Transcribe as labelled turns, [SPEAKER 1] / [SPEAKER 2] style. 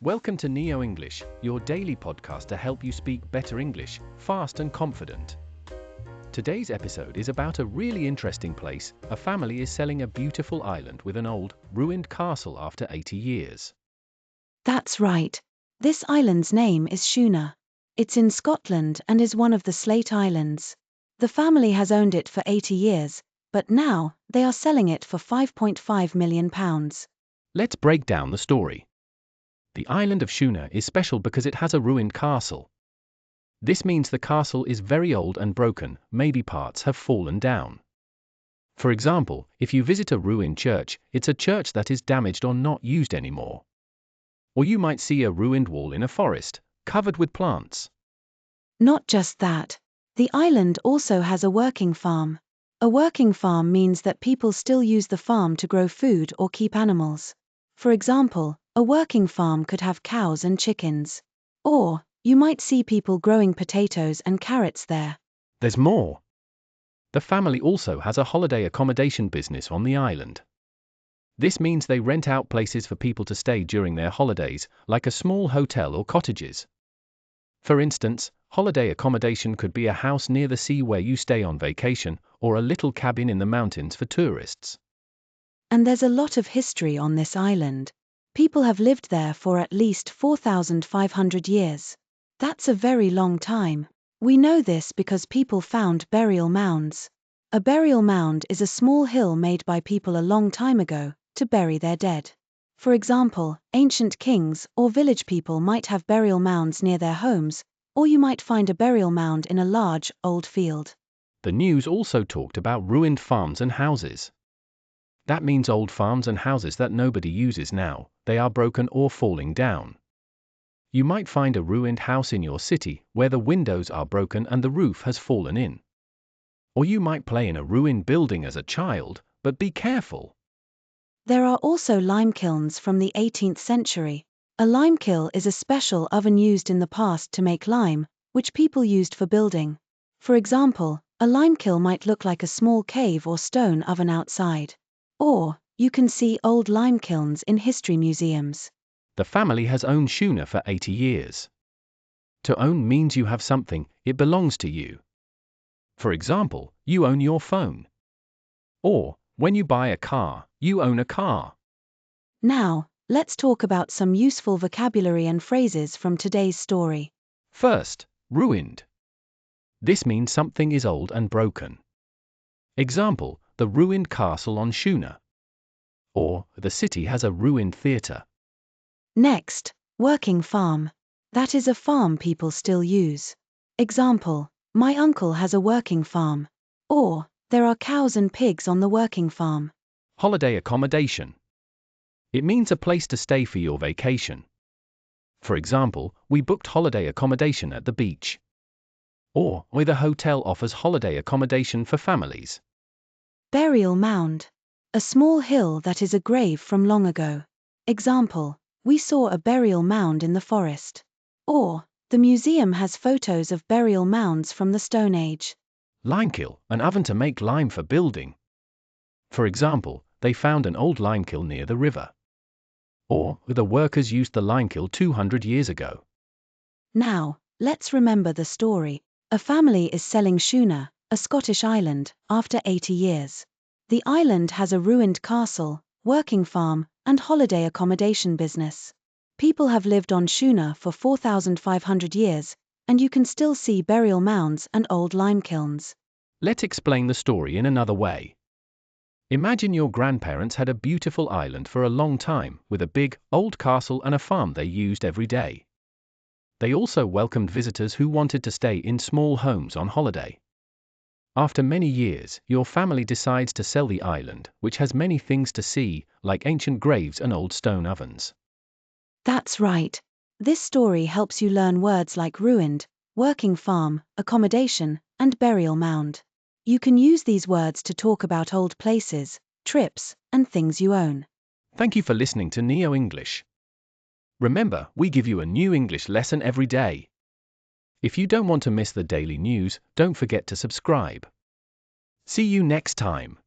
[SPEAKER 1] Welcome to NeoEnglish, your daily podcast to help you speak better English, fast and confident. Today's episode is about a really interesting place. A family is selling a beautiful island with an old, ruined castle after 80 years.
[SPEAKER 2] That's right. This island's name is Shuna. It's in Scotland and is one of the Slate Islands. The family has owned it for 80 years, but now they are selling it for £5.5 million.
[SPEAKER 1] Let's break down the story. The Island of Shuna is special because it has a ruined castle. This means the castle is very old and broken, maybe parts have fallen down. For example, if you visit a ruined church, it's a church that is damaged or not used anymore. Or you might see a ruined wall in a forest, covered with plants.
[SPEAKER 2] Not just that. The island also has a working farm. A working farm means that people still use the farm to grow food or keep animals. For example, a working farm could have cows and chickens. Or, you might see people growing potatoes and carrots there.
[SPEAKER 1] There's more. The family also has a holiday accommodation business on the island. This means they rent out places for people to stay during their holidays, like a small hotel or cottages. For instance, holiday accommodation could be a house near the sea where you stay on vacation, or a little cabin in the mountains for tourists.
[SPEAKER 2] And there's a lot of history on this island. People have lived there for at least 4,500 years. That's a very long time. We know this because people found burial mounds. A burial mound is a small hill made by people a long time ago to bury their dead. For example, ancient kings or village people might have burial mounds near their homes, or you might find a burial mound in a large, old field.
[SPEAKER 1] The news also talked about ruined farms and houses. That means old farms and houses that nobody uses now, they are broken or falling down. You might find a ruined house in your city, where the windows are broken and the roof has fallen in. Or you might play in a ruined building as a child, but be careful.
[SPEAKER 2] There are also lime kilns from the 18th century. A lime kiln is a special oven used in the past to make lime, which people used for building. For example, a lime kiln might look like a small cave or stone oven outside. Or, you can see old lime kilns in history museums.
[SPEAKER 1] The family has owned Shuna for 80 years. To own means you have something, it belongs to you. For example, you own your phone. Or, when you buy a car, you own a car.
[SPEAKER 2] Now, let's talk about some useful vocabulary and phrases from today's story.
[SPEAKER 1] First, ruined. This means something is old and broken. Example, the ruined castle on Shuna. Or, the city has a ruined theatre.
[SPEAKER 2] Next, working farm. That is a farm people still use. Example, my uncle has a working farm. Or, there are cows and pigs on the working farm.
[SPEAKER 1] Holiday accommodation. It means a place to stay for your vacation. For example, we booked holiday accommodation at the beach. Or, the hotel offers holiday accommodation for families.
[SPEAKER 2] Burial mound. A small hill that is a grave from long ago. Example, we saw a burial mound in the forest. Or, the museum has photos of burial mounds from the Stone Age.
[SPEAKER 1] Limekiln, an oven to make lime for building. For example, they found an old limekiln near the river. Or, the workers used the limekiln 200 years ago.
[SPEAKER 2] Now, let's remember the story. A family is selling Shuna, a Scottish island, after 80 years. The island has a ruined castle, working farm, and holiday accommodation business. People have lived on Shuna for 4,500 years, and you can still see burial mounds and old lime kilns.
[SPEAKER 1] Let's explain the story in another way. Imagine your grandparents had a beautiful island for a long time, with a big, old castle and a farm they used every day. They also welcomed visitors who wanted to stay in small homes on holiday. After many years, your family decides to sell the island, which has many things to see, like ancient graves and old stone ovens.
[SPEAKER 2] That's right. This story helps you learn words like ruined, working farm, accommodation, and burial mound. You can use these words to talk about old places, trips, and things you own.
[SPEAKER 1] Thank you for listening to NeoEnglish. Remember, we give you a new English lesson every day. If you don't want to miss the daily news, don't forget to subscribe. See you next time.